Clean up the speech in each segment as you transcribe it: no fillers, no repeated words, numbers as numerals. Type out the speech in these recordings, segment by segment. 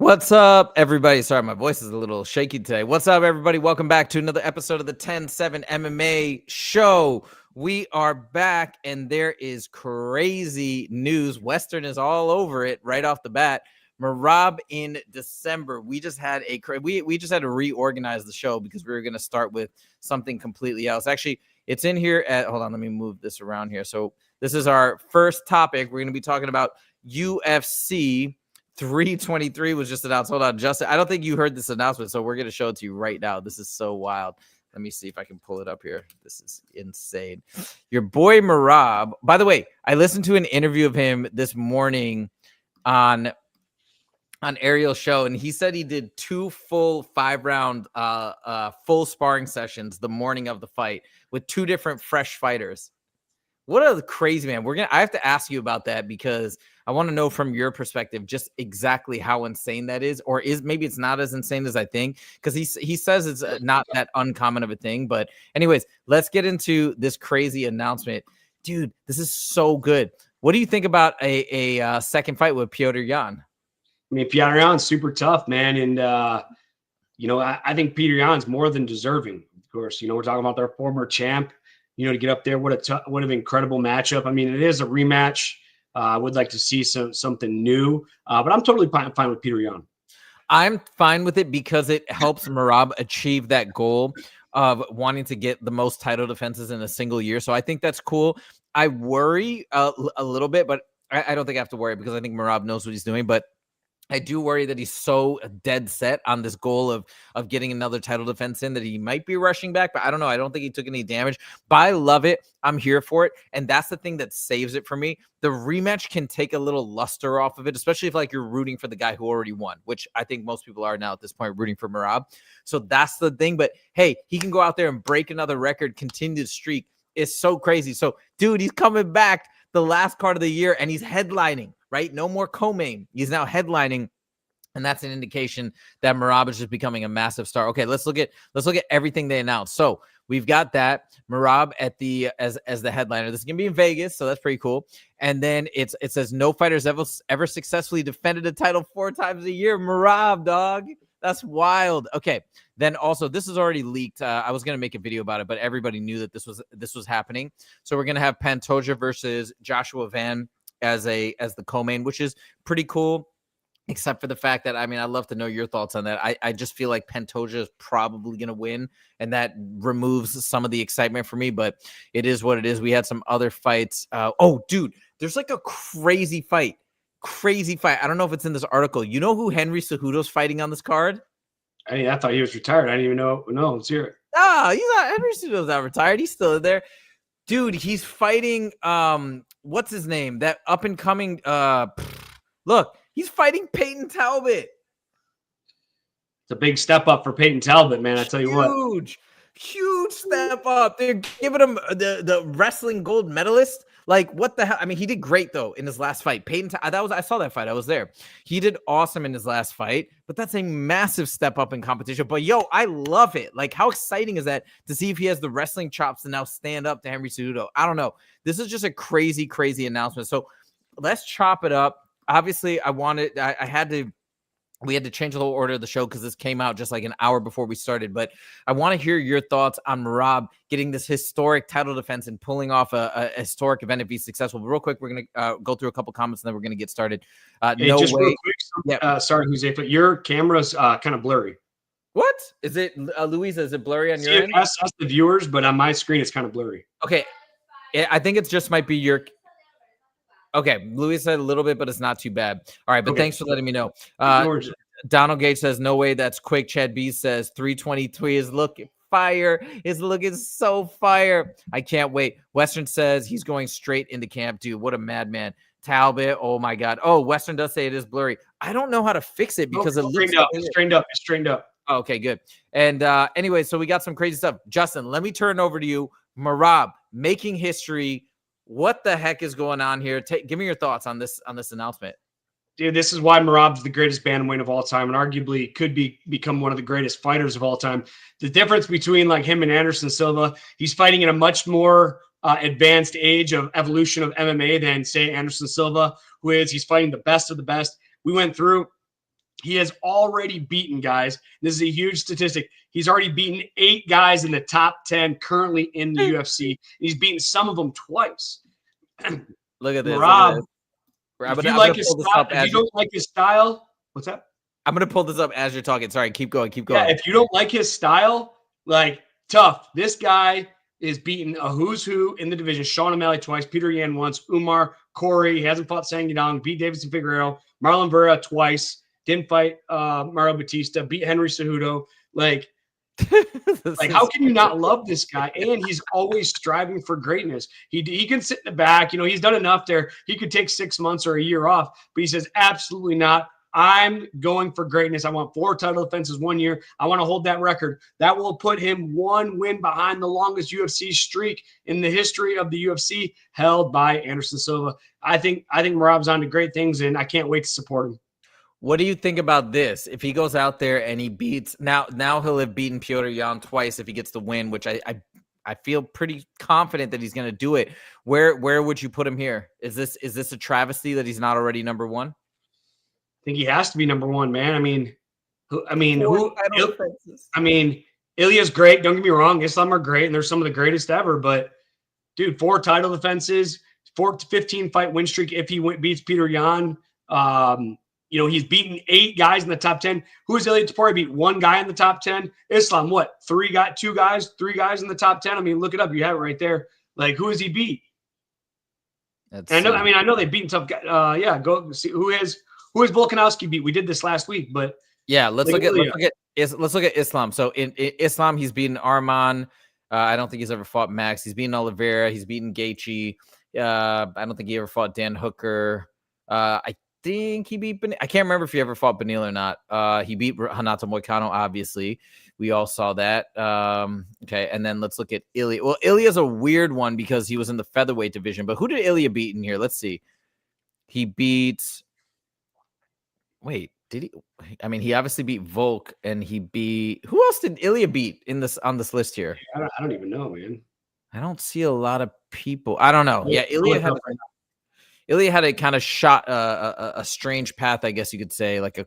What's up, everybody? Sorry, my voice is a little shaky today. What's up, everybody? Welcome back to another episode of the 10-7 MMA show. We are back, and there is crazy news. Western is all over it right off the bat. Merab in December. We just had we just had to reorganize the show because we were going to start with something completely else. Actually, it's in here at, hold on, let me move this around here. So this is our first topic. We're going to be talking about UFC 323 was just announced. Hold on, Justin. I don't think you heard this announcement, so we're going to show it to you right now. This is so wild. Let me see if I can pull it up here. This is insane. Your boy Merab. By the way, I listened to an interview of him this morning on Ariel's show, and he said he did 2 full 5-round full sparring sessions the morning of the fight with 2 different fresh fighters. What a crazy man. I have to ask you about that because I want to know from your perspective just exactly how insane that is, or maybe it's not as insane as I think, because he says it's not that uncommon of a thing. But anyways, let's get into this crazy announcement. Dude, this is so good. What do you think about a second fight with Petr Yan? I mean, Petr Yan's super tough, man. And, I think Petr Yan's more than deserving, of course. We're talking about their former champ. To get up there, what an incredible matchup. I mean, it is a rematch. I would like to see something new, but I'm totally fine with Petr Yan. I'm fine with it because it helps Merab achieve that goal of wanting to get the most title defenses in a single year. So I think that's cool. I worry a little bit, but I don't think I have to worry because I think Merab knows what he's doing. But I do worry that he's so dead set on this goal of getting another title defense in that he might be rushing back, but I don't know. I don't think he took any damage, but I love it. I'm here for it. And that's the thing that saves it for me. The rematch can take a little luster off of it, especially if you're rooting for the guy who already won, which I think most people are now at this point, rooting for Merab. So that's the thing. But hey, he can go out there and break another record, continue the streak. It's so crazy. So dude, he's coming back the last card of the year and he's headlining. Right? No more co-main. He's now headlining, and that's an indication that Merab is just becoming a massive star. Okay, let's look at everything they announced. So we've got that Merab at the as the headliner. This is gonna be in Vegas, so that's pretty cool. And then it says no fighters ever successfully defended a title 4 times a year. Merab, dog. That's wild. Okay. Then also, this is already leaked. I was gonna make a video about it, but everybody knew that this was happening. So we're gonna have Pantoja versus Joshua Van as the co-main, which is pretty cool, except for the fact that, I'd love to know your thoughts on that. I just feel like Pantoja is probably going to win, and that removes some of the excitement for me, but it is what it is. We had some other fights. Oh, dude, there's a crazy fight. I don't know if it's in this article. You know who Henry Cejudo's fighting on this card? I thought he was retired. I didn't even know. No, let's hear it. He's not. Henry Cejudo's not retired. He's still there. Dude, he's fighting, what's his name? That up-and-coming, look, he's fighting Peyton Talbot. It's a big step up for Peyton Talbot, man. I tell you what. Huge step up. They're giving him the wrestling gold medalist. What the hell? He did great, though, in his last fight. I saw that fight. I was there. He did awesome in his last fight, but that's a massive step up in competition. But, yo, I love it. How exciting is that to see if he has the wrestling chops to now stand up to Henry Cejudo? I don't know. This is just a crazy, crazy announcement. So let's chop it up. Obviously, we had to change the whole order of the show because this came out just an hour before we started. But I want to hear your thoughts on Merab getting this historic title defense and pulling off a historic event if he's successful. But real quick, we're going to go through a couple comments and then we're going to get started. Hey, no way. Sorry, Jose, but your camera's kind of blurry. What? Is it, Louisa, is it blurry on your end? Us, the viewers, but on my screen, it's kind of blurry. Okay. I think it just might be your... Okay, Louis said a little bit, but it's not too bad. All right, but thanks for letting me know. Donald Gage says, no way, that's quick. Chad B says, 323 is looking fire. Is looking so fire. I can't wait. Western says he's going straight into camp. Dude, what a madman. Talbot, oh my God. Oh, Western does say it is blurry. I don't know how to fix it because it looks strained up. Oh, okay, good. And anyway, so we got some crazy stuff. Justin, let me turn over to you. Merab, making history. What the heck is going on here? Give me your thoughts on this announcement. Dude, this is why Merab's the greatest bantamweight of all time and arguably could become one of the greatest fighters of all time. The difference between him and Anderson Silva, he's fighting in a much more advanced age of evolution of MMA than, say, Anderson Silva, he's fighting the best of the best. We went through he has already beaten guys. This is a huge statistic. He's already beaten 8 guys in the top 10 currently in the UFC. He's beaten some of them twice. Look at this. Rob, if you like his style, if you don't like his style, what's that? I'm going to pull this up as you're talking. Sorry, keep going. Yeah, if you don't like his style, like, tough. This guy is beating a who's who in the division. Sean O'Malley twice, Peter Yan once, Umar, Corey. He hasn't fought Sang Yadong, beat Davidson Figueroa, Marlon Vera twice, didn't fight Mario Batista, beat Henry Cejudo. Like how can you not love this guy? And he's always striving for greatness. He can sit in the back. You know, he's done enough there. He could take 6 months or a year off, but he says, absolutely not. I'm going for greatness. I want 4 title defenses 1 year. I want to hold that record. That will put him 1 win behind the longest UFC streak in the history of the UFC, held by Anderson Silva. I think Merab's on to great things, and I can't wait to support him. What do you think about this? If he goes out there and he beats now he'll have beaten Piotr Jan twice if he gets the win, which I feel pretty confident that he's going to do it. Where would you put him here? Is this a travesty that he's not already number 1? I think he has to be number 1, man. Ilya's great. Don't get me wrong. Islam are great, and they're some of the greatest ever. But, dude, 4 title defenses, 15 fight win streak if he beats Peter Yan. You know, he's beaten 8 guys in the top 10. Who is Ilya Topuria? Beat 1 guy in the top 10. Islam, what? 3 guys in the top 10. I mean, look it up. You have it right there. Like, who has he beat? I know they've beaten tough guys. Go see who is Volkanovski beat. We did this last week, but yeah, let's look at Islam. So in Islam, he's beaten Arman. I don't think he's ever fought Max. He's beaten Oliveira. He's beaten Gaethje. I don't think he ever fought Dan Hooker. I think he beat I can't remember if he ever fought Benil or not. He beat Renato Moicano, obviously. We all saw that. Okay, and then let's look at Ilya. Well, Ilya's a weird one because he was in the featherweight division. But who did Ilya beat in here? Let's see. He beat... Wait, did he? I mean, he obviously beat Volk, and he beat... Who else did Ilya beat on this list here? I don't even know, man. I don't see a lot of people. I don't know. Yeah, Ilya had a kind of shot, a strange path, I guess you could say, like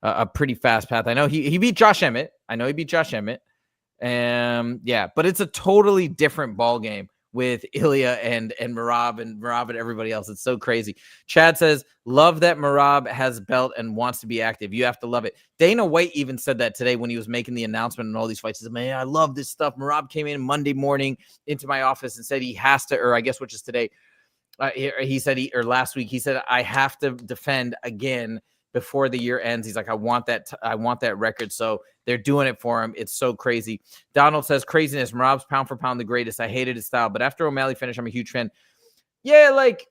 a pretty fast path. I know he beat Josh Emmett. Yeah, but it's a totally different ball game with Ilya and Merab and everybody else. It's so crazy. Chad says, love that Merab has belt and wants to be active. You have to love it. Dana White even said that today when he was making the announcement and all these fights. He said, man, I love this stuff. Merab came in Monday morning into my office and said he has to, or I guess which is today. He said last week, he said, I have to defend again before the year ends. He's like, I want that record. So they're doing it for him. It's so crazy. Donald says, craziness. Merab's pound for pound the greatest. I hated his style, but after O'Malley finished, I'm a huge fan. Yeah, like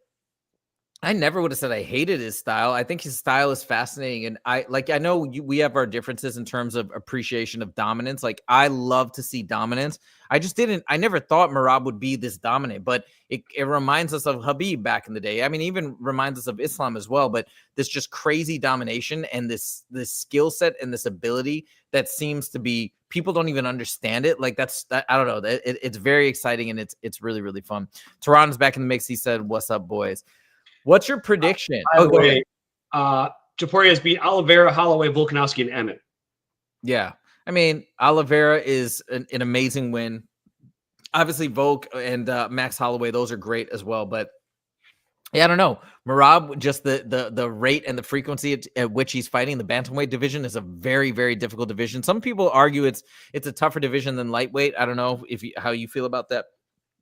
I never would have said I hated his style. I think his style is fascinating. And I know we have our differences in terms of appreciation of dominance. Like I love to see dominance. I never thought Merab would be this dominant, but it reminds us of Khabib back in the day. I mean, even reminds us of Islam as well, but this just crazy domination and this skill set and this ability that seems to be, people don't even understand it. Like I don't know. It's very exciting and it's really, really fun. Tehran's back in the mix. He said, what's up, boys? What's your prediction? By the way, Topuria has beat Oliveira, Holloway, Volkanovski, and Emmett. Yeah. I mean, Oliveira is an amazing win. Obviously, Volk and Max Holloway, those are great as well. But yeah, I don't know. Merab, just the rate and the frequency at which he's fighting the bantamweight division is a very, very difficult division. Some people argue it's a tougher division than lightweight. I don't know how you feel about that.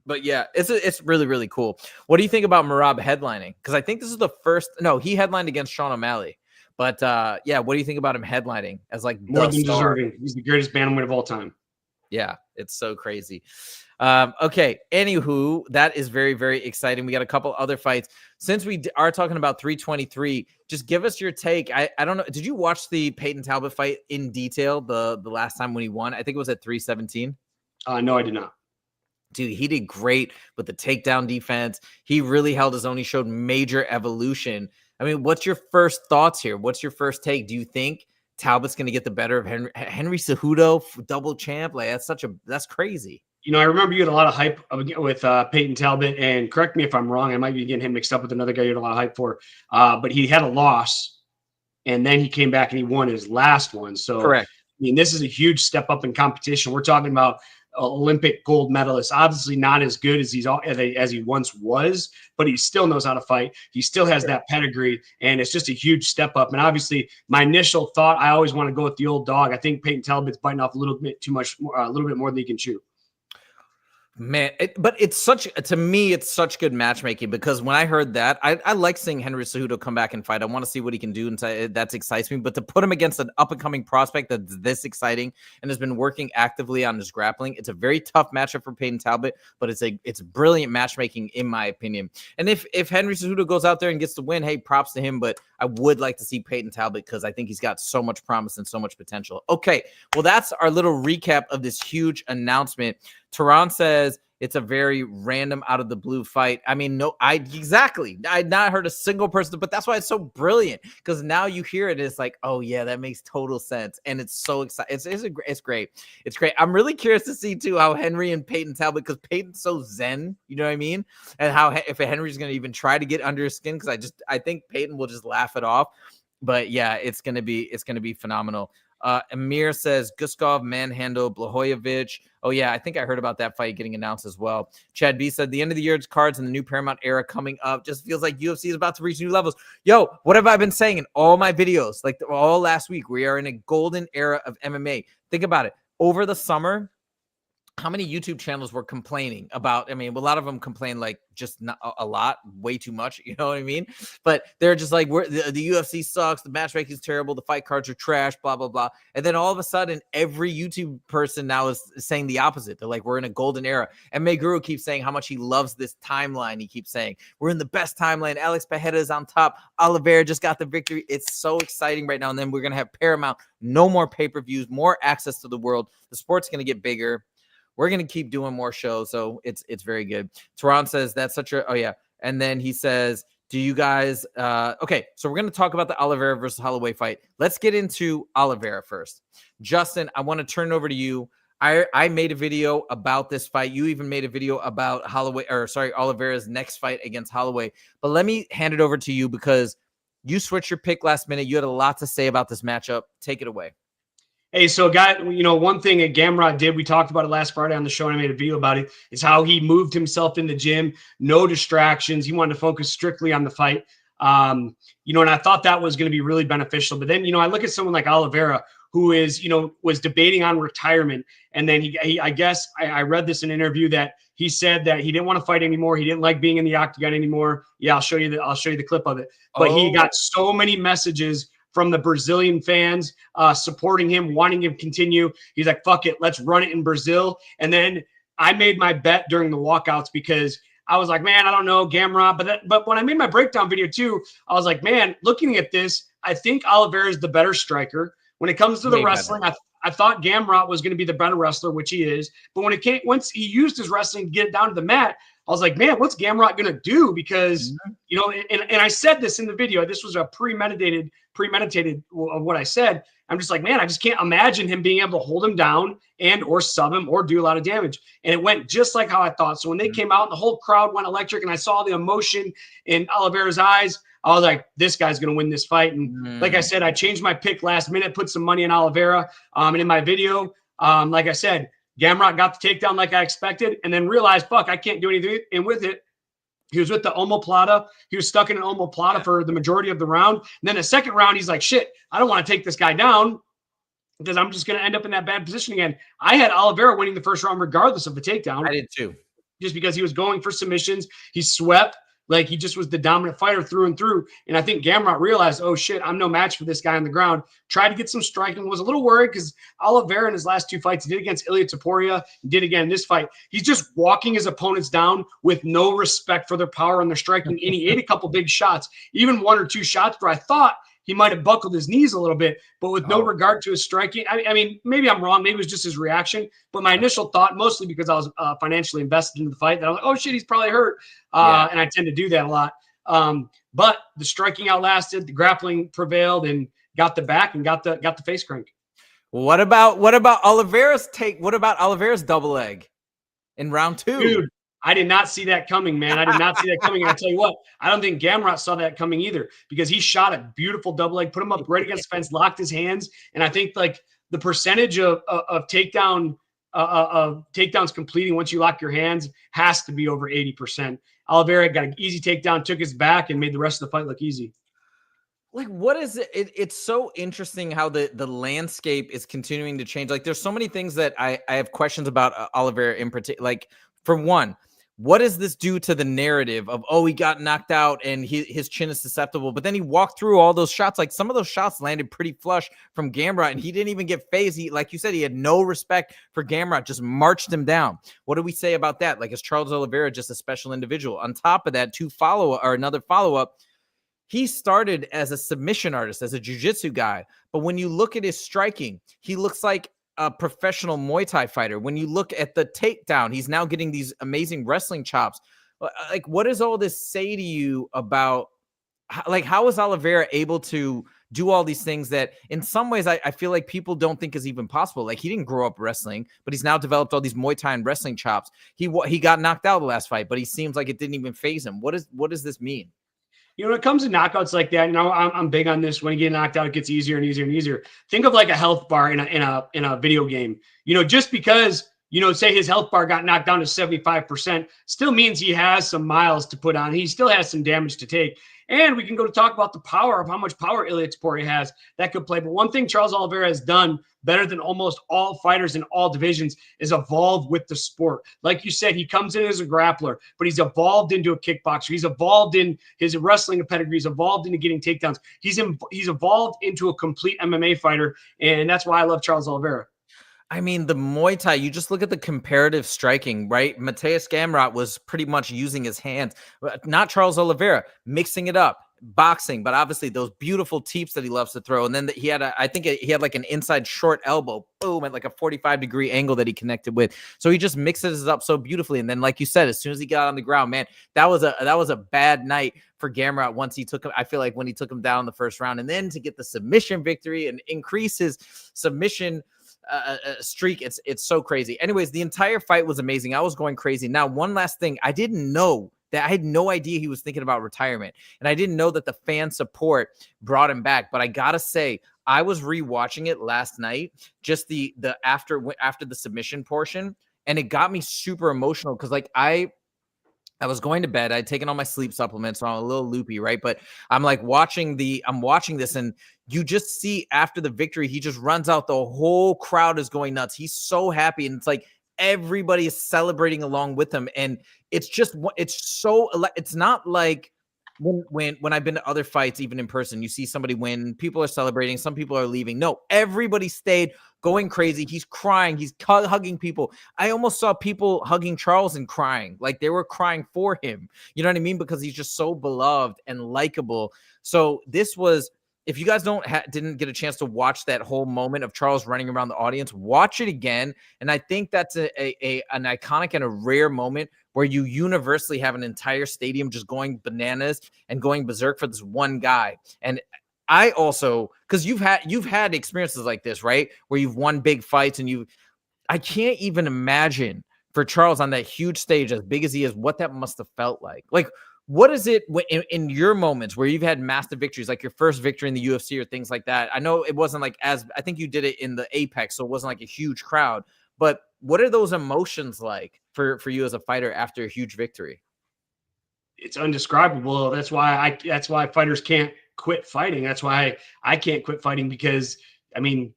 But yeah, it's really, really cool. What do you think about Merab headlining? Because I think this is the first. No, he headlined against Sean O'Malley. But yeah, what do you think about him headlining as like more than deserving? He's the greatest bantamweight of all time. Yeah, it's so crazy. Okay, anywho, that is very, very exciting. We got a couple other fights. Since we are talking about 323, just give us your take. I don't know. Did you watch the Peyton Talbot fight in detail the last time when he won? I think it was at 317. No, I did not. Dude, he did great with the takedown defense. He really held his own. He showed major evolution. I mean, what's your first thoughts here? What's your first take? Do you think Talbot's going to get the better of Henry Cejudo, double champ? Like that's crazy. You know, I remember you had a lot of hype with Peyton Talbot, and correct me if I'm wrong. I might be getting him mixed up with another guy you had a lot of hype for. But he had a loss and then he came back and he won his last one. So, Correct. I mean, this is a huge step up in competition. We're talking about Olympic gold medalist, obviously not as good as he once was, but he still knows how to fight. He still has that pedigree, and it's just a huge step up. And obviously, my initial thought, I always want to go with the old dog. I think Peyton Talbot's biting off a little bit too much, a little bit more than he can chew. Man, but to me, it's such good matchmaking, because when I heard that, I like seeing Henry Cejudo come back and fight. I want to see what he can do, and that excites me. But to put him against an up-and-coming prospect that's this exciting and has been working actively on his grappling, it's a very tough matchup for Peyton Talbot, but it's brilliant matchmaking, in my opinion. And if Henry Cejudo goes out there and gets the win, hey, props to him, but I would like to see Peyton Talbot, because I think he's got so much promise and so much potential. Okay, well, that's our little recap of this huge announcement. Tehran says it's a very random, out of the blue fight. I mean, no, exactly. I'd not heard a single person, but that's why it's so brilliant, because now you hear it, it's like, oh yeah, that makes total sense, and it's so exciting. It's great. It's great. I'm really curious to see too how Henry and Peyton Talbot, because Peyton's so zen, you know what I mean, and how if Henry's going to even try to get under his skin, because I think Peyton will just laugh it off. But yeah, it's gonna be phenomenal. Amir says Guskov manhandle Blachowicz. Oh yeah, I think I heard about that fight getting announced as well. Chad B said the end of the year's cards and the new Paramount era coming up. Just feels like UFC is about to reach new levels. Yo, what have I been saying in all my videos? Like all last week, we are in a golden era of MMA. Think about it. Over the summer, how many YouTube channels were complaining about? I mean, a lot of them complain like just not a lot, way too much. You know what I mean? But they're just like, the UFC sucks. The matchmaking is terrible. The fight cards are trash, blah, blah, blah. And then all of a sudden, every YouTube person now is saying the opposite. They're like, we're in a golden era. And Meguru keeps saying how much he loves this timeline. He keeps saying, we're in the best timeline. Alex Pereira is on top. Oliveira just got the victory. It's so exciting right now. And then we're going to have Paramount, no more pay-per-views, more access to the world. The sport's going to get bigger. We're going to keep doing more shows, so it's very good. Tehran says that's such a – oh, yeah. And then he says, do you guys okay, so we're going to talk about the Oliveira versus Holloway fight. Let's get into Oliveira first. Justin, I want to turn it over to you. I made a video about this fight. You even made a video about Oliveira's next fight against Holloway. But let me hand it over to you, because you switched your pick last minute. You had a lot to say about this matchup. Take it away. Hey, so one thing that Gamrot did, we talked about it last Friday on the show, and I made a video about it, is how he moved himself in the gym, no distractions. He wanted to focus strictly on the fight. And I thought that was going to be really beneficial. But then, I look at someone like Oliveira, who is, was debating on retirement. And then I guess I read this in an interview that he said that he didn't want to fight anymore. He didn't like being in the octagon anymore. Yeah, I'll show you the clip of it. But he got so many messages from the Brazilian fans supporting him, wanting him to continue. He's like, fuck it, let's run it in Brazil. And then I made my bet during the walkouts, because I was like, man, I don't know, Gamrot. But when I made my breakdown video too, I was like, man, looking at this, I think Oliveira is the better striker. When it comes to the wrestling, I thought Gamrot was going to be the better wrestler, which he is. But once he used his wrestling to get it down to the mat, I was like, man, what's Gamrot going to do? Because, and I said this in the video, this was a premeditated of what I said. I'm just like, man, I just can't imagine him being able to hold him down and or sub him or do a lot of damage. And it went just like how I thought. So when they came out and the whole crowd went electric and I saw the emotion in Oliveira's eyes, I was like, this guy's going to win this fight. And like I said, I changed my pick last minute, put some money on Oliveira. And in my video, like I said, Gamrot got the takedown like I expected, and then realized, fuck, I can't do anything with it. He was with the omoplata. He was stuck in an omoplata for the majority of the round. And then the second round, he's like, shit, I don't want to take this guy down because I'm just going to end up in that bad position again. I had Oliveira winning the first round regardless of the takedown. I did too. Just because he was going for submissions. He swept. Like, he just was the dominant fighter through and through. And I think Gamrot realized, oh, shit, I'm no match for this guy on the ground. Tried to get some striking. Was a little worried because Oliveira in his last two fights, he did against Ilia Topuria, did again in this fight. He's just walking his opponents down with no respect for their power and their striking. And he ate a couple big shots, even one or two shots where I thought he might have buckled his knees a little bit, but with no regard to his striking. I mean, maybe I'm wrong. Maybe it was just his reaction. But my initial thought, mostly because I was financially invested in the fight, that I was like, oh, shit, he's probably hurt. And I tend to do that a lot. But the striking outlasted, the grappling prevailed, and got the back and got the face crank. What about Oliveira's take? What about Oliveira's double leg in round two? Dude, I did not see that coming, man. I did not see that coming. And I tell you what, I don't think Gamrot saw that coming either, because he shot a beautiful double leg, put him up right against the fence, locked his hands. And I think like the percentage of takedowns completing once you lock your hands has to be over 80%. Oliveira got an easy takedown, took his back, and made the rest of the fight look easy. Like, what is it? It's so interesting how the landscape is continuing to change. Like, there's so many things that I have questions about Oliveira in particular. Like, for one, what does this do to the narrative of, oh, he got knocked out and his chin is susceptible, but then he walked through all those shots. Like, some of those shots landed pretty flush from Gamrot, and he didn't even get phased. He, like you said, he had no respect for Gamrot, just marched him down. What do we say about that? Like, is Charles Oliveira just a special individual? On top of that, another follow-up, he started as a submission artist, as a jiu-jitsu guy. But when you look at his striking, he looks like a professional Muay Thai fighter. When you look at the takedown, he's now getting these amazing wrestling chops. Like, what does all this say to you about, like, how is Oliveira able to do all these things that in some ways I feel like people don't think is even possible? Like, he didn't grow up wrestling, but he's now developed all these Muay Thai and wrestling chops. He got knocked out the last fight, but he seems like it didn't even faze him. What does this mean? You know, when it comes to knockouts like that, you know, I'm big on this. When you get knocked out, it gets easier and easier and easier. Think of like a health bar in a video game. You know, just because, you know, say his health bar got knocked down to 75%, still means he has some miles to put on. He still has some damage to take. And we can go to talk about the power of how much power Oliveira Poirier has that could play. But one thing Charles Oliveira has done better than almost all fighters in all divisions is evolve with the sport. Like you said, he comes in as a grappler, but he's evolved into a kickboxer. He's evolved in his wrestling pedigree. He's evolved into getting takedowns. He's evolved into a complete MMA fighter, and that's why I love Charles Oliveira. I mean, the Muay Thai, you just look at the comparative striking, right? Mateus Gamrot was pretty much using his hands, not Charles Oliveira, mixing it up, boxing, but obviously those beautiful teeps that he loves to throw. And then he had he had like an inside short elbow, boom, at like a 45-degree angle that he connected with. So he just mixes it up so beautifully. And then, like you said, as soon as he got on the ground, man, that was a bad night for Gamrot once he took him. I feel like when he took him down in the first round, and then to get the submission victory and increase his submission streak, it's so crazy. Anyways, the entire fight was amazing. I was going crazy. Now, one last thing, I had no idea he was thinking about retirement, and I didn't know that the fan support brought him back. But I gotta say, I was rewatching it last night, just the after the submission portion, and it got me super emotional because like I was going to bed. I'd taken all my sleep supplements, so I'm a little loopy, right? But I'm like watching this, and you just see after the victory, he just runs out. The whole crowd is going nuts. He's so happy, and it's like everybody is celebrating along with him. And it's not like when I've been to other fights, even in person, you see somebody win, people are celebrating, some people are leaving. No, everybody stayed going crazy. He's crying. He's hugging people. I almost saw people hugging Charles and crying. Like they were crying for him. You know what I mean? Because he's just so beloved and likable. So this was, if you guys didn't get a chance to watch that whole moment of Charles running around the audience, watch it again. And I think that's an iconic and a rare moment where you universally have an entire stadium just going bananas and going berserk for this one guy. And I also, because you've had experiences like this, right? Where you've won big fights, and I can't even imagine for Charles on that huge stage, as big as he is, what that must have felt like. Like, what is it in your moments where you've had massive victories, like your first victory in the UFC or things like that? I know it wasn't like I think you did it in the Apex, so it wasn't like a huge crowd, but what are those emotions like for you as a fighter after a huge victory? It's undescribable. That's why fighters can't quit fighting. That's why I can't quit fighting, because I mean,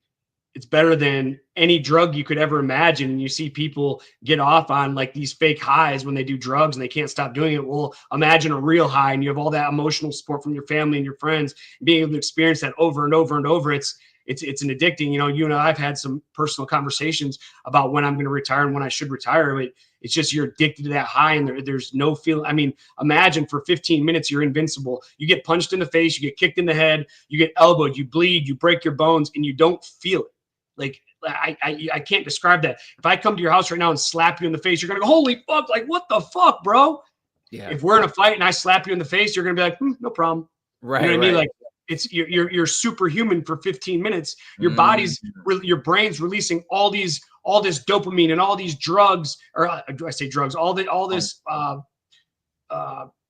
it's better than any drug you could ever imagine. And you see people get off on like these fake highs when they do drugs and they can't stop doing it. Well, imagine a real high, and you have all that emotional support from your family and your friends, being able to experience that over and over and over. It's an addicting. You know, you and I've had some personal conversations about when I'm going to retire and when I should retire. But it's just, you're addicted to that high, and there's no feeling. I mean, imagine for 15 minutes, you're invincible. You get punched in the face, you get kicked in the head, you get elbowed, you bleed, you break your bones, and you don't feel it. Like, I can't describe that. If I come to your house right now and slap you in the face, you're going to go, holy fuck, like, what the fuck, bro? Yeah. If we're in a fight and I slap you in the face, you're going to be like, no problem. Right. You know what I mean? Like, you're superhuman for 15 minutes. Your body's, your brain's releasing all these all this dopamine and all these drugs, or do I say drugs? All this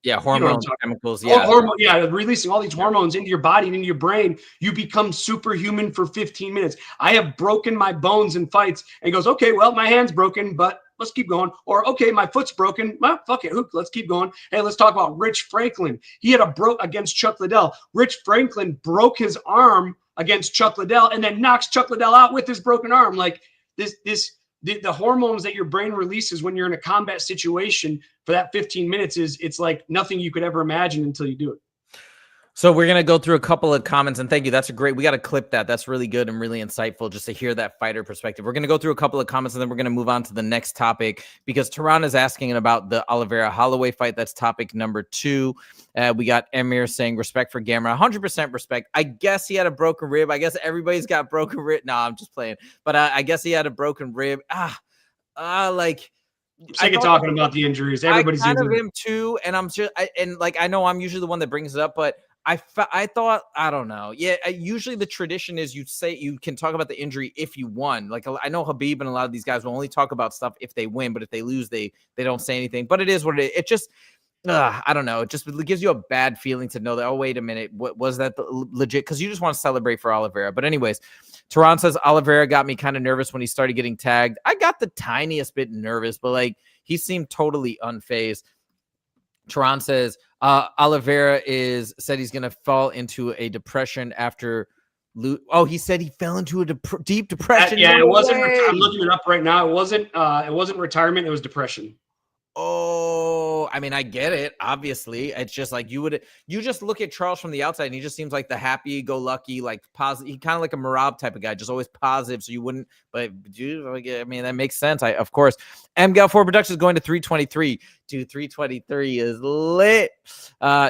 hormone chemicals. Yeah. Releasing all these hormones into your body and into your brain. You become superhuman for 15 minutes. I have broken my bones in fights, and he goes, okay, well, my hand's broken, but let's keep going. Or, okay, my foot's broken. Well, fuck it. Let's keep going. Hey, let's talk about Rich Franklin. He had against Chuck Liddell. Rich Franklin broke his arm against Chuck Liddell and then knocks Chuck Liddell out with his broken arm. Like the hormones that your brain releases when you're in a combat situation for that 15 minutes it's like nothing you could ever imagine until you do it. So we're going to go through a couple of comments, and thank you. That's we got to clip that. That's really good and really insightful just to hear that fighter perspective. We're going to go through a couple of comments, and then we're going to move on to the next topic because Tehran is asking about the Oliveira Holloway fight. That's topic number 2. We got Emir saying respect for Gamrot, 100% respect. I guess he had a broken rib. I guess everybody's got broken rib. No, I'm just playing. But I guess he had a broken rib. Like, I'm sick of talking about the injuries. Everybody's kind of him too, and I know I'm usually the one that brings it up, but I thought, I don't know. Yeah, usually the tradition is you can talk about the injury if you won. Like, I know Habib and a lot of these guys will only talk about stuff if they win, but if they lose, they don't say anything. But it is what it is. It just, I don't know. It just gives you a bad feeling to know that, oh, wait a minute, what was that legit? Because you just want to celebrate for Oliveira. But anyways, Tehran says Oliveira got me kind of nervous when he started getting tagged. I got the tiniest bit nervous, but like he seemed totally unfazed. Tehran says Oliveira said he's going to fall into a depression after. He said he fell into a deep depression. It wasn't. I'm looking it up right now. It wasn't retirement. It was depression. Oh, I mean, I get it. Obviously, it's just like you just look at Charles from the outside, and he just seems like the happy-go-lucky, like positive. He kind of like a Merab type of guy, just always positive. So you wouldn't, but dude, I mean, that makes sense. Of course, MGAL4 Productions going to 323. Dude, 323 is lit.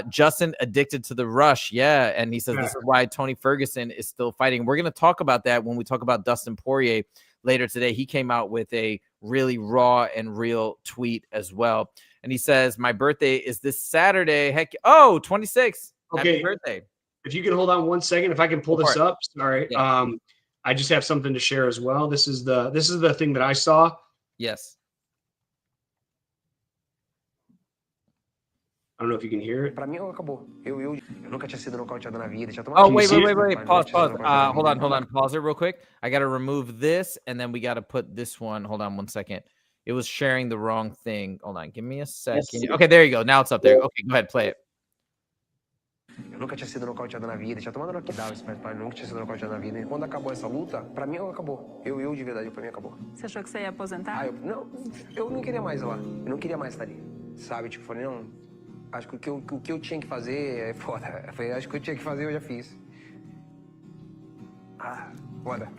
Justin addicted to the rush, yeah, and he says this is why Tony Ferguson is still fighting. We're gonna talk about that when we talk about Dustin Poirier later today. He came out with a really raw and real tweet as well. And he says, my birthday is this Saturday. 26. Okay. Happy birthday. If you can hold on 1 second, if I can pull this up. Sorry. Yeah. I just have something to share as well. This is the thing that I saw. Yes. I don't know if you can hear it. Oh, wait. Pause. Hold on. Pause it real quick. I got to remove this, and then we got to put this one. Hold on 1 second. It was sharing the wrong thing. Hold on. Give me a second. Yes. Okay, there you go. Now it's up there. Okay, go ahead. Play it. Eu nunca tinha sido nocauteado na vida, tinha tomado knockdown, mas nunca tinha sido nocauteado na vida. E quando acabou essa luta, pra mim acabou. Eu de verdade, pra mim acabou. Você achou que você ia aposentar? Eu não queria mais lá. Eu não queria mais estar ali. Sabe, tipo, falei, não, acho que o que eu tinha que fazer é foda. Acho que eu tinha que fazer, eu já fiz. Foda.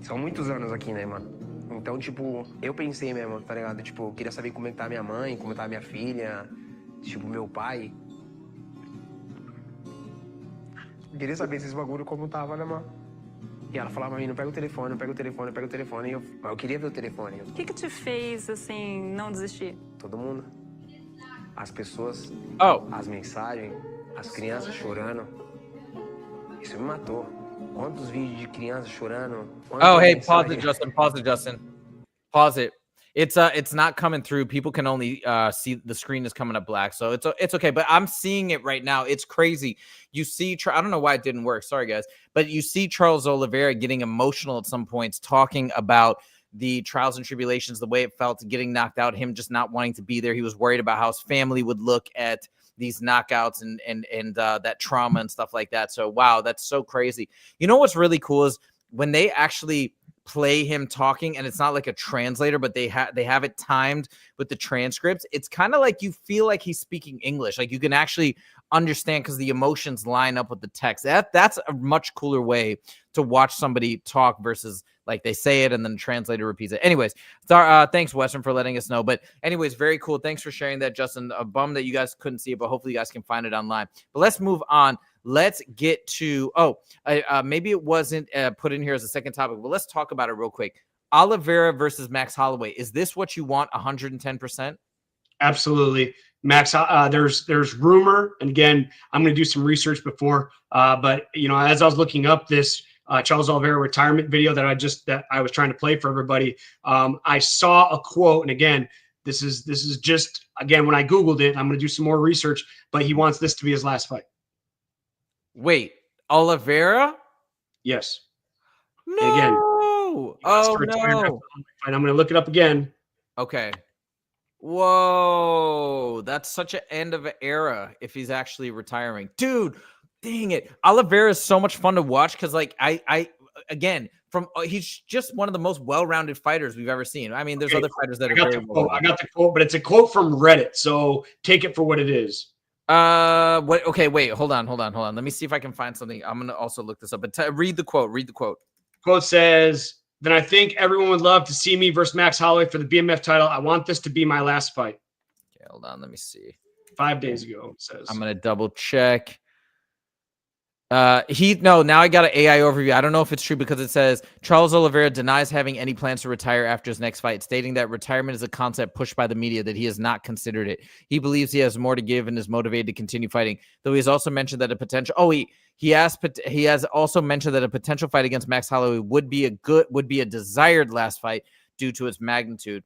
São muitos anos aqui, né, mano? Então, tipo, eu pensei mesmo, tá ligado? Tipo, eu queria saber como é que tá minha mãe, como tá minha filha, tipo, meu pai. Eu queria saber esses bagulho como tava, né, mano? E ela falava pra mim, não pega o telefone. E eu queria ver o telefone. O que te fez, assim, não desistir? Todo mundo. As pessoas, as mensagens, as crianças chorando. Isso me matou. Quantos vídeos de crianças chorando? Hey, pause it, Justin. Pause it. It's not coming through. People can only see the screen is coming up black, so it's okay. But I'm seeing it right now. It's crazy. You see, I don't know why it didn't work. Sorry, guys. But you see Charles Oliveira getting emotional at some points, talking about the trials and tribulations, the way it felt getting knocked out, him just not wanting to be there. He was worried about how his family would look at these knockouts and that trauma and stuff like that. So, wow, that's so crazy. You know what's really cool is when they actually play him talking, and it's not like a translator, but they have it timed with the transcripts. It's kind of like you feel like he's speaking English. Like you can actually understand because the emotions line up with the text. That's a much cooler way to watch somebody talk versus like they say it and then the translator repeats it. Anyways, thanks, Western, for letting us know. But anyways, very cool. Thanks for sharing that, Justin. A bum that you guys couldn't see it, but hopefully you guys can find it online. But let's move on. Let's get to, maybe it wasn't put in here as a second topic, but let's talk about it real quick. Oliveira versus Max Holloway. Is this what you want 110%? Absolutely. Max, there's rumor, and again, I'm going to do some research before, but, you know, as I was looking up this, Charles Oliveira retirement video that I was trying to play for everybody. I saw a quote, and again, this is just, again, when I Googled it, I'm going to do some more research, but he wants this to be his last fight. Wait, Oliveira? Yes. No. And again, Oh no. And I'm going to look it up again. Okay. Whoa, that's such an end of an era if he's actually retiring. Dude, dang it. Oliveira is so much fun to watch because, like, I again, he's just one of the most well-rounded fighters we've ever seen. I mean, there's other fighters that are very well. I got the quote, but it's a quote from Reddit, so take it for what it is. What? Okay, wait, hold on. Let me see if I can find something. I'm gonna also look this up, but read the quote. Quote says, "Then I think everyone would love to see me versus Max Holloway for the BMF title. I want this to be my last fight." Okay, hold on. Let me see. 5 days ago, it says. I'm gonna double check. Now I got an AI overview. I don't know if it's true because it says Charles Oliveira denies having any plans to retire after his next fight, stating that retirement is a concept pushed by the media, that he has not considered it. He believes he has more to give and is motivated to continue fighting, though he has also mentioned that a potential he has also mentioned that a potential fight against Max Holloway would be a desired last fight due to its magnitude.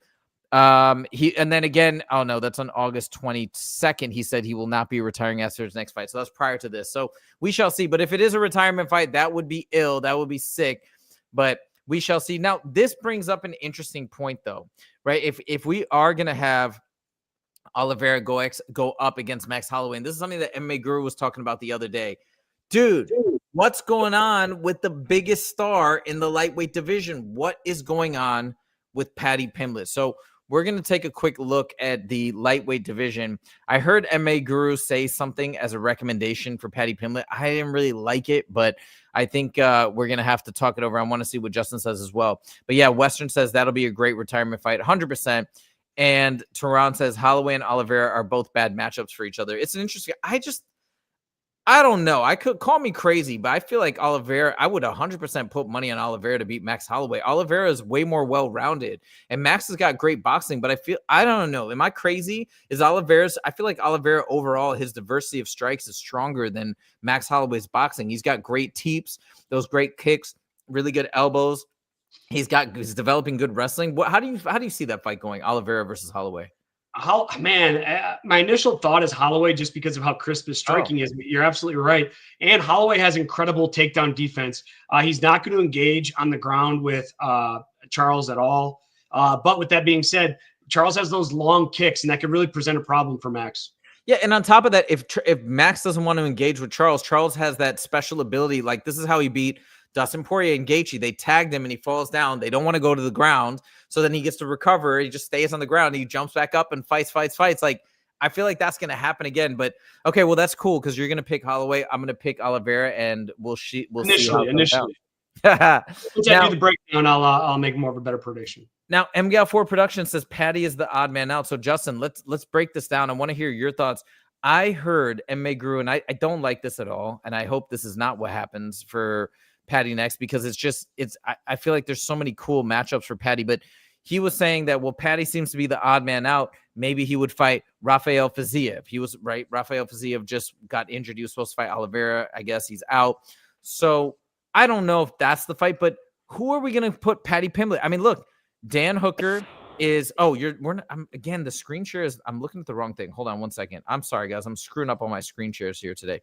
And then again, oh no, that's on August 22nd. He said he will not be retiring after his next fight. So that's prior to this. So we shall see. But if it is a retirement fight, that would be ill. That would be sick. But we shall see. Now, this brings up an interesting point, though, right? If we are going to have Oliveira go up against Max Holloway, and this is something that MMA Guru was talking about the other day. Dude, what's going on with the biggest star in the lightweight division? What is going on with Paddy Pimblett? So we're going to take a quick look at the lightweight division. I heard MMA Guru say something as a recommendation for Paddy Pimblett. I didn't really like it, but I think we're going to have to talk it over. I want to see what Justin says as well. But yeah, Western says that'll be a great retirement fight, 100%. And Tehran says Holloway and Oliveira are both bad matchups for each other. It's an interesting. I don't know. I could call me crazy, but I feel like Oliveira, I would 100% put money on Oliveira to beat Max Holloway. Oliveira is way more well-rounded, and Max has got great boxing, but I don't know. Am I crazy? I feel like Oliveira overall, his diversity of strikes is stronger than Max Holloway's boxing. He's got great teeps, those great kicks, really good elbows. He's developing good wrestling. How do you see that fight going, Oliveira versus Holloway? My initial thought is Holloway, just because of how crisp his striking is. But you're absolutely right. And Holloway has incredible takedown defense. He's not going to engage on the ground with Charles at all. But with that being said, Charles has those long kicks, and that could really present a problem for Max. Yeah, and on top of that, if Max doesn't want to engage with Charles has that special ability. Like, this is how he beat Dustin Poirier and Gaethje. They tagged him and he falls down. They don't want to go to the ground. So then he gets to recover. He just stays on the ground. He jumps back up and fights. Like, I feel like that's going to happen again. But okay, well, that's cool because you're going to pick Holloway. I'm going to pick Oliveira, and we'll see. Initially. Once I do the breakdown, I'll make more of a better prediction. Now, MGAL4 Production says Paddy is the odd man out. So Justin, let's break this down. I want to hear your thoughts. I heard MMA Guru, and I don't like this at all, and I hope this is not what happens for Paddy next, because I feel like there's so many cool matchups for Paddy, but he was saying that, well, Paddy seems to be the odd man out. Maybe he would fight Rafael Fiziev. He was right. Rafael Fiziev just got injured. He was supposed to fight Oliveira. I guess he's out. So I don't know if that's the fight, but who are we going to put Paddy Pimblett? I mean, look, Dan Hooker is, again, the screen share is, I'm looking at the wrong thing. Hold on one second. I'm sorry, guys. I'm screwing up on my screen shares here today.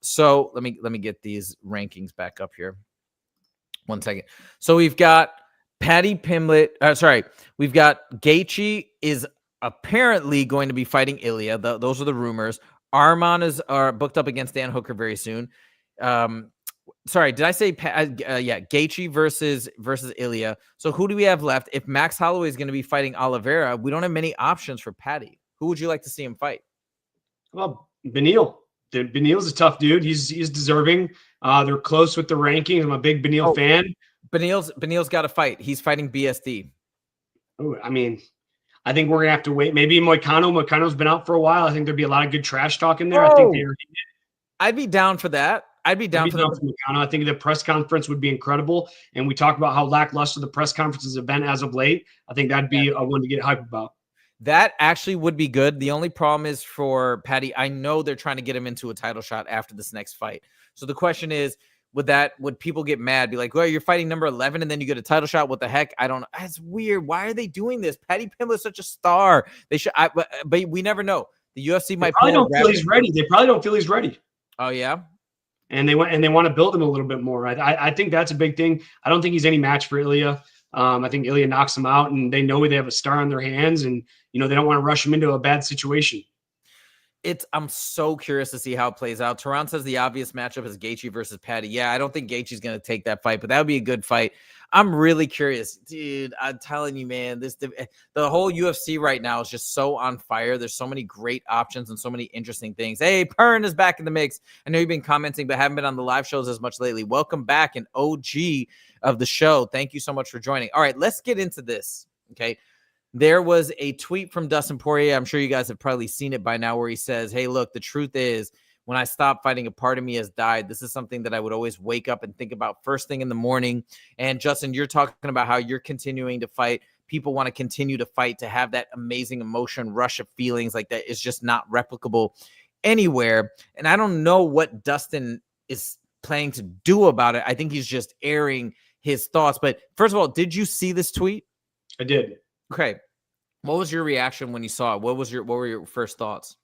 So let me get these rankings back up here. One second. So we've got Paddy Pimblett. We've got Gaethje is apparently going to be fighting Ilya. Those are the rumors. Arman are booked up against Dan Hooker very soon. Sorry, did I say Gaethje versus Ilya? So who do we have left? If Max Holloway is going to be fighting Oliveira, we don't have many options for Paddy. Who would you like to see him fight? Well, Beneil. Beneil's a tough dude. He's deserving. They're close with the rankings. I'm a big Beneil fan. Beneil's got to fight. He's fighting BSD. Oh, I mean, I think we're gonna have to wait. Maybe Moicano. Moicano's been out for a while. I think there'd be a lot of good trash talk in there. I think I'd be down for that. I'd be down for Moicano. I think the press conference would be incredible. And we talk about how lackluster the press conferences have been as of late. I think that'd be a one to get hype about. That actually would be good. The only problem is for Paddy, I know they're trying to get him into a title shot after this next fight. So the question is, would people get mad? Be like, well, you're fighting number 11 and then you get a title shot. What the heck? I don't know. It's weird. Why are they doing this? Paddy Pimblett is such a star. They should, but we never know. The UFC might probably don't feel he's ready. They probably don't feel he's ready. Oh yeah. And they want to build him a little bit more. I think that's a big thing. I don't think he's any match for Ilya. I think Ilya knocks him out, and they know they have a star on their hands, and they don't want to rush him into a bad situation. I'm so curious to see how it plays out. Tehran says the obvious matchup is Gaethje versus Paddy. Yeah, I don't think Gaethje's going to take that fight, but that would be a good fight. I'm really curious, dude. I'm telling you, man, the whole UFC right now is just so on fire. There's so many great options and so many interesting things. Hey, Pern is back in the mix. I know you've been commenting, but haven't been on the live shows as much lately. Welcome back, an OG of the show. Thank you so much for joining. All right, let's get into this. Okay. There was a tweet from Dustin Poirier. I'm sure you guys have probably seen it by now, where he says, hey, look, the truth is, when I stopped fighting, a part of me has died. This is something that I would always wake up and think about first thing in the morning. And Justin, you're talking about how you're continuing to fight. People want to continue to fight, to have that amazing emotion, rush of feelings like that is just not replicable anywhere. And I don't know what Dustin is planning to do about it. I think he's just airing his thoughts. But first of all, did you see this tweet? I did. Okay. What was your reaction when you saw it? What were your first thoughts?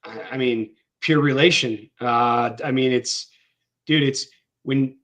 I mean, pure relation. I mean, it's when,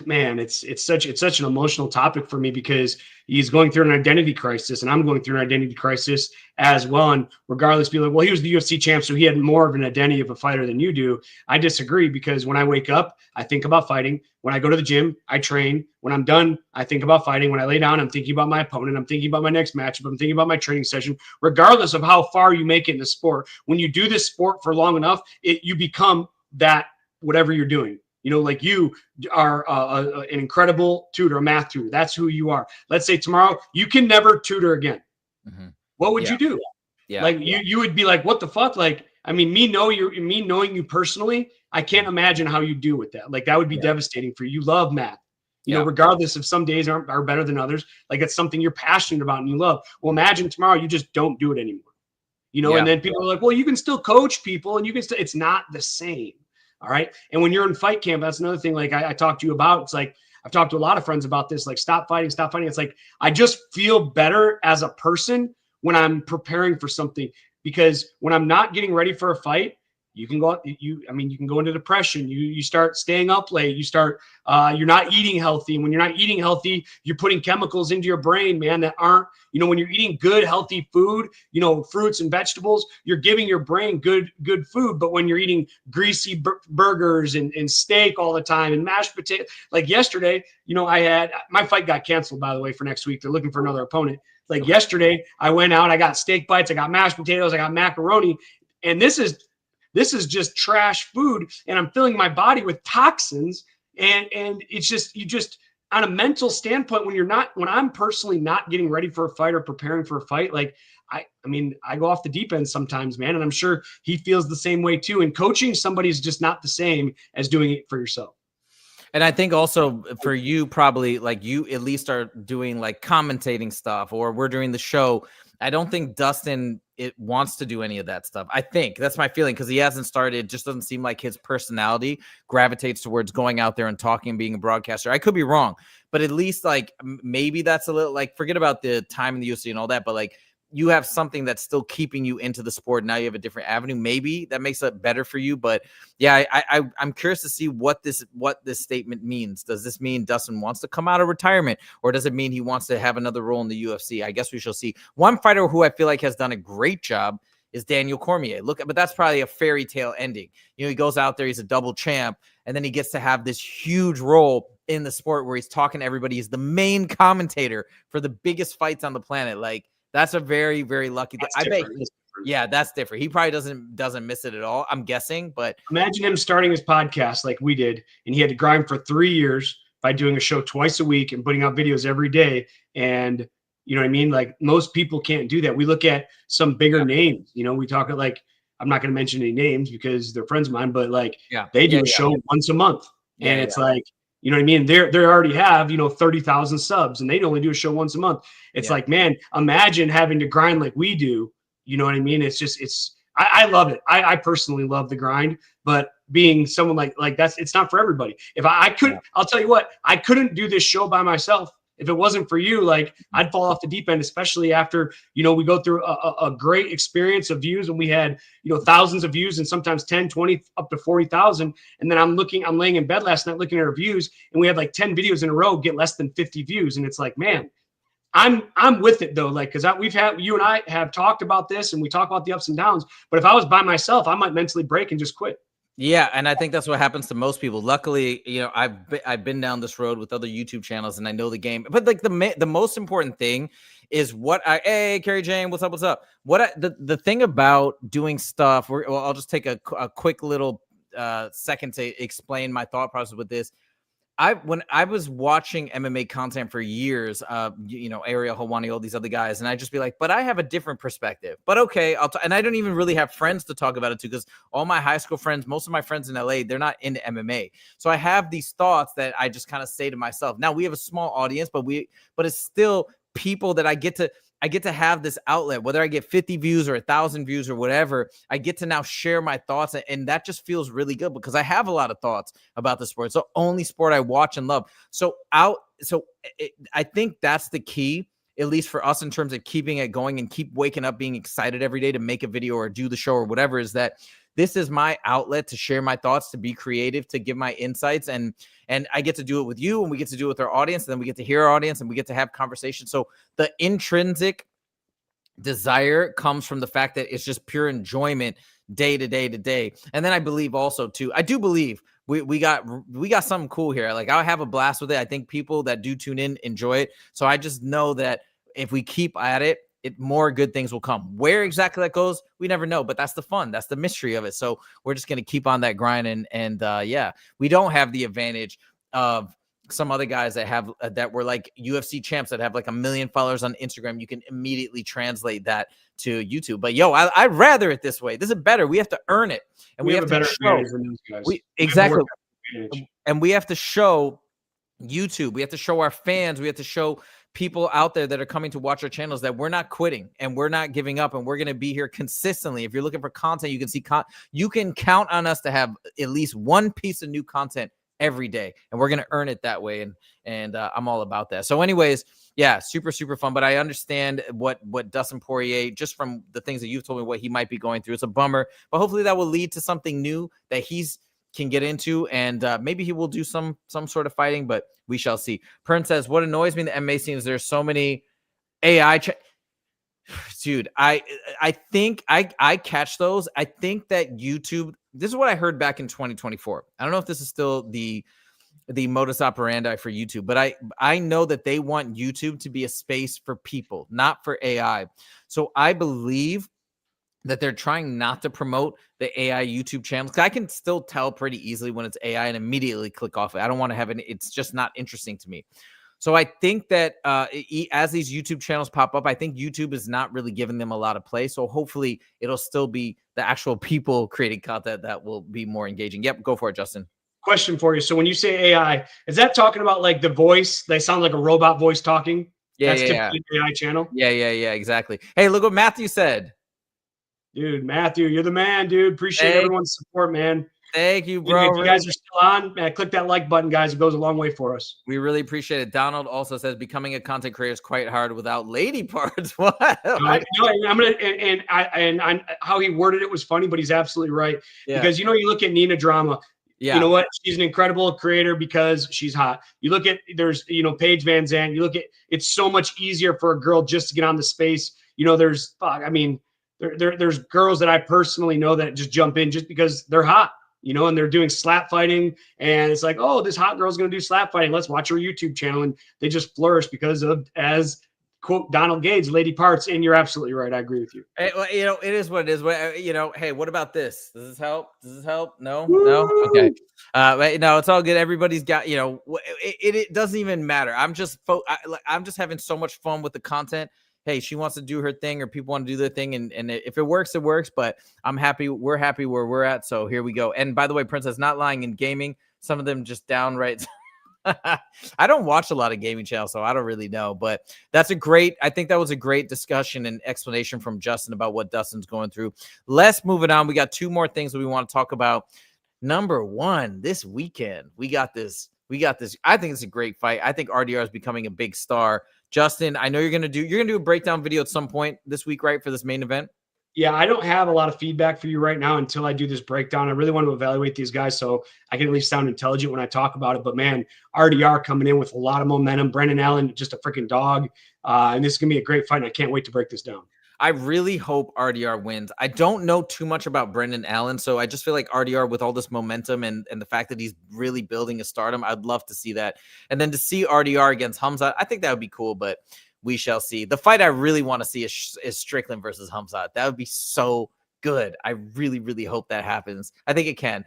man, it's such an emotional topic for me, because he's going through an identity crisis, and I'm going through an identity crisis as well. And regardless, be like, well, he was the UFC champ, so he had more of an identity of a fighter than you do. I disagree, because when I wake up, I think about fighting. When I go to the gym, I train. When I'm done, I think about fighting. When I lay down, I'm thinking about my opponent. I'm thinking about my next matchup. I'm thinking about my training session, regardless of how far you make it in the sport. When you do this sport for long enough, you become that, whatever you're doing. Like you are an incredible tutor, a math tutor. That's who you are. Let's say tomorrow you can never tutor again. Mm-hmm. What would you do? Yeah. Like you would be like, what the fuck? Like, I mean, me knowing you personally, I can't imagine how you do with that. Like, that would be devastating for you. You love math, you know, regardless if some days are better than others. Like, it's something you're passionate about and you love. Well, imagine tomorrow you just don't do it anymore, and then people are like, well, you can still coach people and you can still, it's not the same. All right. And when you're in fight camp, that's another thing. Like I talked to you about, it's like, I've talked to a lot of friends about this, like stop fighting. It's like, I just feel better as a person when I'm preparing for something, because when I'm not getting ready for a fight, you can go, you can go into depression. You start staying up late. You start, you're not eating healthy. And when you're not eating healthy, you're putting chemicals into your brain, man, that aren't, when you're eating good, healthy food, fruits and vegetables, you're giving your brain good food. But when you're eating greasy burgers and steak all the time and mashed potato, like yesterday, I had, my fight got canceled, by the way, for next week. They're looking for another opponent. Like yesterday, I went out, I got steak bites, I got mashed potatoes, I got macaroni. And this is just trash food, and I'm filling my body with toxins. And it's just, you just, on a mental standpoint, when I'm personally not getting ready for a fight or preparing for a fight, like I go off the deep end sometimes, man. And I'm sure he feels the same way too. And coaching somebody is just not the same as doing it for yourself. And I think also for you, probably like you at least are doing like commentating stuff, or we're doing the show. I don't think Dustin wants to do any of that stuff. I think that's my feeling, because he hasn't started. It just doesn't seem like his personality gravitates towards going out there and talking and being a broadcaster. I could be wrong, but at least like maybe that's a little, like, forget about the time in the UFC and all that, but like you have something that's still keeping you into the sport. Now you have a different avenue. Maybe that makes it better for you. But yeah, I'm curious to see what this statement means. Does this mean Dustin wants to come out of retirement, or does it mean he wants to have another role in the UFC? I guess we shall see. One fighter who I feel like has done a great job is Daniel Cormier. But that's probably a fairy tale ending. He goes out there, he's a double champ, and then he gets to have this huge role in the sport where he's talking to everybody. He's the main commentator for the biggest fights on the planet. Like, that's a very, very lucky thing. I bet. Yeah, that's different. He probably doesn't miss it at all, I'm guessing. But imagine him starting his podcast like we did, and he had to grind for 3 years by doing a show twice a week and putting out videos every day. And you know what I mean? Like, most people can't do that. We look at some bigger names. We talk like, I'm not going to mention any names because they're friends of mine, but like they do a show once a month, and it's like, you know what I mean? They already have, 30,000 subs, and they only do a show once a month. It's like, man, imagine having to grind like we do. You know what I mean? It's just, I love it. I personally love the grind, but being someone like that's, it's not for everybody. If I couldn't, I'll tell you what, I couldn't do this show by myself. If it wasn't for you, like I'd fall off the deep end, especially after, you know, we go through a great experience of views and we had, you know, thousands of views and sometimes 10, 20, up to 40,000. And then I'm laying in bed last night looking at our views and we had like 10 videos in a row get less than 50 views. And it's like, man, I'm with it though. Like, cause you and I have talked about this and we talk about the ups and downs, but if I was by myself, I might mentally break and just quit. Yeah, and I think that's what happens to most people. Luckily, you know, I've been down this road with other YouTube channels, and I know the game. But like the most important thing is hey, Carrie Jane, what's up? What's up? The thing about doing stuff. Well, I'll just take a quick little second to explain my thought process with this. When I was watching MMA content for years, you know, Ariel Helwani, all these other guys, and I'd just be like, but I have a different perspective. But okay, and I don't even really have friends to talk about it to, because all my high school friends, most of my friends in LA, they're not into MMA. So I have these thoughts that I just kind of say to myself. Now we have a small audience, but it's still people that I get to have this outlet, whether I get 50 views or 1,000 views or whatever. I get to now share my thoughts, and that just feels really good because I have a lot of thoughts about the sport. It's the only sport I watch and love. So I think that's the key, at least for us, in terms of keeping it going and keep waking up being excited every day to make a video or do the show or whatever, is that this is my outlet to share my thoughts, to be creative, to give my insights. And I get to do it with you, and we get to do it with our audience, and then we get to hear our audience, and we get to have conversations. So the intrinsic desire comes from the fact that it's just pure enjoyment day to day to day. And then I believe also too, I do believe we got something cool here. Like, I'll have a blast with it. I think people that do tune in enjoy it. So I just know that if we keep at it, more good things will come. Where exactly that goes, we never know, but that's the fun. That's the mystery of it. So we're just going to keep on that grind. And yeah, we don't have the advantage of some other guys that were like UFC champs that have like 1 million followers on Instagram. You can immediately translate that to YouTube. But I'd rather it this way. This is better. We have to earn it. And we have a better advantage than those guys. Exactly. And we have to show YouTube. We have to show our fans. We have to show people out there that are coming to watch our channels that we're not quitting and we're not giving up, and we're going to be here consistently. If you're looking for content, you can see you can count on us to have at least one piece of new content every day, and we're going to earn it that way. And I'm all about that. So anyways, yeah, super, super fun. But I understand what Dustin Poirier, just from the things that you've told me, what he might be going through. It's a bummer, but hopefully that will lead to something new that can get into, and maybe he will do some sort of fighting, but we shall see. Pern says, what annoys me in the MMA scene is there's so many AI dude, I think I catch those. I think that YouTube, this is what I heard back in 2024. I don't know if this is still the modus operandi for YouTube, but I know that they want YouTube to be a space for people, not for AI. So I believe that they're trying not to promote the AI YouTube channels. I can still tell pretty easily when it's AI and immediately click off it. I don't want to have it's just not interesting to me. So I think that as these YouTube channels pop up, I think YouTube is not really giving them a lot of play. So hopefully it'll still be the actual people creating content that will be more engaging. Yep, go for it, Justin. Question for you. So when you say AI, is that talking about like the voice? They sound like a robot voice talking? Yeah, that's typically an AI channel? Yeah, exactly. Hey, look what Matthew said. Dude, Matthew, you're the man, dude. Appreciate everyone's support, man. Thank you, bro. If you guys are still on, man, click that like button, guys. It goes a long way for us. We really appreciate it. Donald also says becoming a content creator is quite hard without lady parts. What? How he worded it was funny, but he's absolutely right. Yeah. Because you look at Nina Drama. Yeah. You know what? She's an incredible creator because she's hot. You look at Paige Van Zandt. You look at it's so much easier for a girl just to get on the space. There's there's girls that I personally know that just jump in just because they're hot, and they're doing slap fighting, and it's like, oh, this hot girl's going to do slap fighting. Let's watch her YouTube channel. And they just flourish because of, as quote, Donald Gage, lady parts. And you're absolutely right. I agree with you. Hey, it is what it is. Hey, what about this? Does this help? No? Okay. No, it's all good. Everybody's got, it doesn't even matter. I'm just having so much fun with the content. Hey, she wants to do her thing, or people want to do their thing. And if it works, it works, but I'm happy. We're happy where we're at. So here we go. And by the way, Princess, not lying in gaming. Some of them just downright. I don't watch a lot of gaming channels, so I don't really know, but I think that was a great discussion and explanation from Justin about what Dustin's going through. Let's move it on. We got two more things that we want to talk about. number one this weekend. We got this. I think it's a great fight. I think RDR is becoming a big star. Justin, I know you're gonna do a breakdown video at some point this week, right, for this main event? Yeah, I don't have a lot of feedback for you right now until I do this breakdown. I really want to evaluate these guys so I can at least sound intelligent when I talk about it. But man, RDR coming in with a lot of momentum. Brendan Allen, just a freaking dog. And this is going to be a great fight. And I can't wait to break this down. I really hope RDR wins. I don't know too much about Brendan Allen, so I just feel like RDR, with all this momentum and the fact that he's really building a stardom, I'd love to see that. And then to see RDR against Hamzat, I think that would be cool, but we shall see. The fight I really want to see is Strickland versus Hamzat. That would be so good. I really, really hope that happens. I think it can.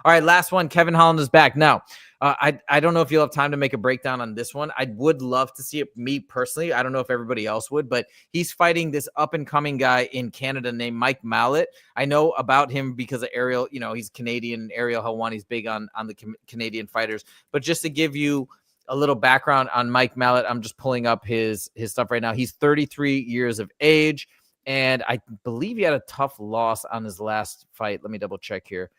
All right, last one. Kevin Holland is back. Now, I don't know if you'll have time to make a breakdown on this one. I would love to see it, me personally. I don't know if everybody else would, but he's fighting this up-and-coming guy in Canada named Mike Mallet. I know about him because of Ariel. You know, he's Canadian. Ariel Helwani's big on the Canadian fighters. But just to give you a little background on Mike Mallet, I'm just pulling up his stuff right now. He's 33 years of age, and I believe he had a tough loss on his last fight. Let me double check here.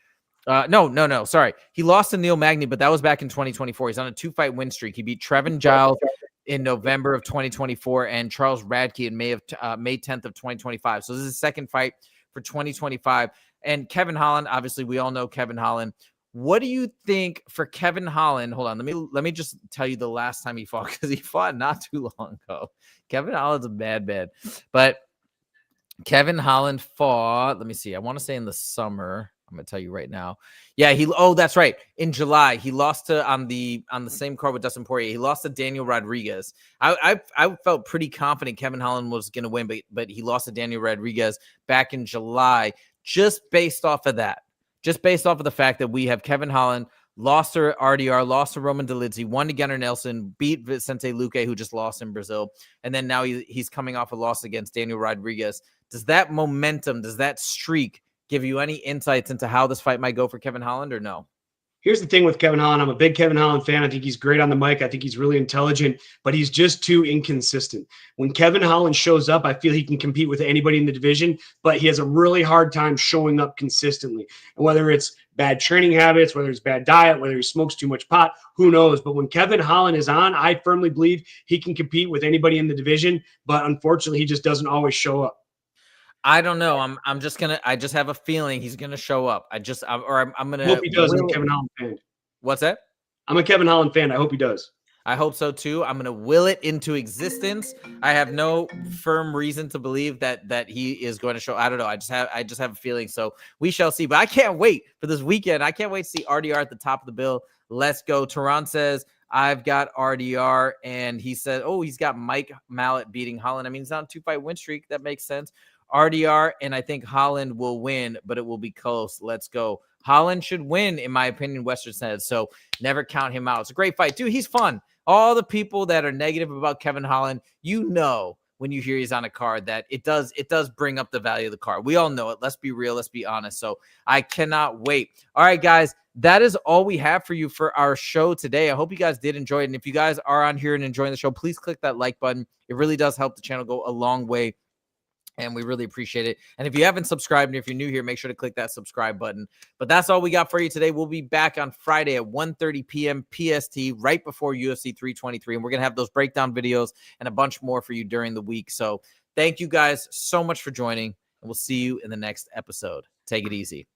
No. Sorry. He lost to Neil Magny, but that was back in 2024. He's on a 2-fight win streak. He beat Trevin Giles in November of 2024 and Charles Radke in May 10th of 2025. So this is his second fight for 2025. And Kevin Holland, obviously we all know Kevin Holland. What do you think for Kevin Holland? Hold on. Let me just tell you the last time he fought, because he fought not too long ago. Kevin Holland's a bad man. But Kevin Holland fought, let me see. I want to say in the summer. I'm going to tell you right now. Yeah, that's right. In July, he lost to on the same card with Dustin Poirier. He lost to Daniel Rodriguez. I felt pretty confident Kevin Holland was going to win, but he lost to Daniel Rodriguez back in July, just based off of that. Just based off of the fact that we have Kevin Holland, lost to RDR, lost to Roman Dolidze, won to Gunnar Nelson, beat Vicente Luque, who just lost in Brazil. And then now he's coming off a loss against Daniel Rodriguez. Does that momentum, does that streak give you any insights into how this fight might go for Kevin Holland, or no? Here's the thing with Kevin Holland. I'm a big Kevin Holland fan. I think he's great on the mic. I think he's really intelligent, but he's just too inconsistent. When Kevin Holland shows up, I feel he can compete with anybody in the division, but he has a really hard time showing up consistently. And whether it's bad training habits, whether it's bad diet, whether he smokes too much pot, who knows? But when Kevin Holland is on, I firmly believe he can compete with anybody in the division, but unfortunately, he just doesn't always show up. I don't know. I just have a feeling he's gonna show up. I'm gonna hope he does. I'm a Kevin Holland fan. What's that? I'm a Kevin Holland fan. I hope he does. I hope so too. I'm gonna will it into existence. I have no firm reason to believe that he is going to show. I don't know. I just have a feeling. So we shall see. But I can't wait for this weekend. I can't wait to see RDR at the top of the bill. Let's go. Tehran says, I've got RDR, and he said, oh, he's got Mike Mallet beating Holland. I mean, he's on a 2-fight win streak. That makes sense. RDR, and I think Holland will win, but it will be close. Let's go. Holland should win, in my opinion, Western said. So never count him out. It's a great fight. Dude, he's fun. All the people that are negative about Kevin Holland, you know when you hear he's on a card that it does bring up the value of the card. We all know it. Let's be real. Let's be honest. So I cannot wait. All right, guys. That is all we have for you for our show today. I hope you guys did enjoy it. And if you guys are on here and enjoying the show, please click that like button. It really does help the channel go a long way, and we really appreciate it. And if you haven't subscribed, and if you're new here, make sure to click that subscribe button. But that's all we got for you today. We'll be back on Friday at 1:30 p.m. PST, right before UFC 323. And we're going to have those breakdown videos and a bunch more for you during the week. So thank you guys so much for joining, and we'll see you in the next episode. Take it easy.